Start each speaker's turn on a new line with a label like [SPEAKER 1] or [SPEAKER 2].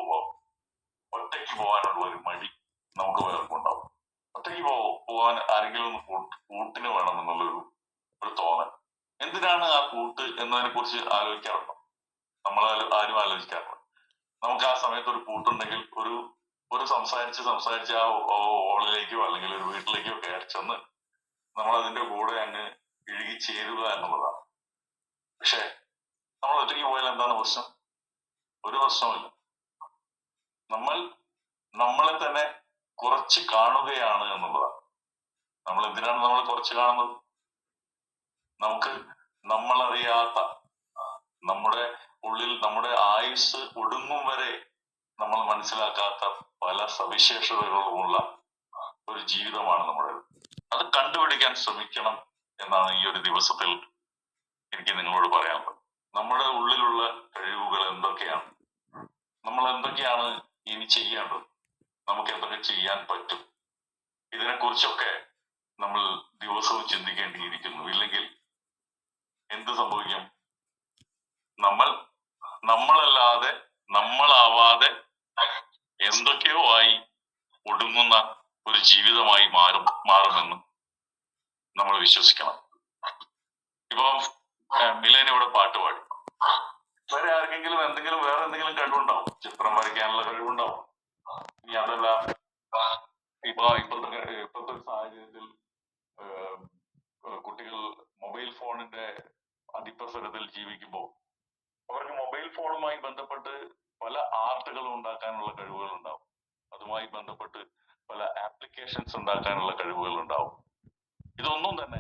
[SPEAKER 1] പോകുമ്പോൾ ഒറ്റയ്ക്ക് പോകാനുള്ള ഒരു മടി നമുക്ക് പലർക്കുണ്ടാവും. ഒറ്റയ്ക്ക് പോകാൻ ആരെങ്കിലും ഒന്ന് കൂട്ടിന് വേണമെന്നുള്ളൊരു തോന്നൽ. എന്തിനാണ് ആ കൂട്ട് എന്നതിനെ കുറിച്ച് ആലോചിക്കാറുണ്ടോ? നമ്മൾ ആരും ആലോചിക്കാറില്ല. നമുക്ക് ആ സമയത്ത് ഒരു കൂട്ടുണ്ടെങ്കിൽ ഒരു സംസാരിച്ച് ആ ഹോളിലേക്കോ അല്ലെങ്കിൽ ഒരു വീട്ടിലേക്കോ കയറി ചെന്ന് നമ്മൾ അതിന്റെ കൂടെ അങ്ങ് ഇഴുകി ചേരുക എന്നുള്ളതാണ്. പക്ഷെ നമ്മൾ ഒറ്റയ്ക്ക് പോയാൽ എന്താണ് പ്രശ്നം? ഒരു പ്രശ്നമില്ല. നമ്മളെ തന്നെ കുറച്ച് കാണുകയാണ് എന്നുള്ളതാണ്. നമ്മൾ എന്തിനാണ് നമ്മൾ കുറച്ച് കാണുന്നത്? നമുക്ക് നമ്മളറിയാത്ത, നമ്മുടെ ഉള്ളിൽ നമ്മുടെ ആയുസ് ഒടുങ്ങും വരെ നമ്മൾ മനസ്സിലാക്കാത്ത പല സവിശേഷതകളുമുള്ള ഒരു ജീവിതമാണ് നമ്മുടേത്. അത് കണ്ടുപിടിക്കാൻ ശ്രമിക്കണം എന്നാണ് ഈ ഒരു ദിവസത്തിൽ എനിക്ക് നിങ്ങളോട് പറയാനുള്ളത്. നമ്മുടെ ഉള്ളിലുള്ള കഴിവുകൾ എന്തൊക്കെയാണ്? നമ്മൾ എന്തൊക്കെയാണ് ഇനി ചെയ്യേണ്ടത്? നമുക്ക് എന്തൊക്കെ ചെയ്യാൻ പറ്റും? ഇതിനെക്കുറിച്ചൊക്കെ നമ്മൾ ദിവസവും ചിന്തിക്കേണ്ടിയിരിക്കുന്നു. ഇല്ലെങ്കിൽ എന്ത് സംഭവിക്കും? നമ്മളല്ലാതെ നമ്മളാവാതെ എന്തൊക്കെയോ ആയി ഒടുങ്ങുന്ന ഒരു ജീവിതമായി മാറുമെന്ന് നമ്മൾ വിശ്വസിക്കണം. ഇപ്പൊ മിലേന ഇവിടെ പാട്ട് പാടി. വേറെ ആർക്കെങ്കിലും വേറെ എന്തെങ്കിലും കഴിവുണ്ടാവും. ചിത്രം വരയ്ക്കാനുള്ള കഴിവുണ്ടാവും. ഇനി അതല്ല, ഇപ്പോഴത്തെ സാഹചര്യത്തിൽ കുട്ടികൾ മൊബൈൽ ഫോണിന്റെ അതിപ്രസരത്തിൽ ജീവിക്കുമ്പോൾ അവർക്ക് മൊബൈൽ ഫോണുമായി ബന്ധപ്പെട്ട് പല ആർട്ടുകൾ ഉണ്ടാക്കാനുള്ള കഴിവുകൾ ഉണ്ടാവും. അതുമായി ബന്ധപ്പെട്ട് പല ആപ്ലിക്കേഷൻസ് ഉണ്ടാക്കാനുള്ള കഴിവുകൾ ഉണ്ടാവും. ഇതൊന്നും തന്നെ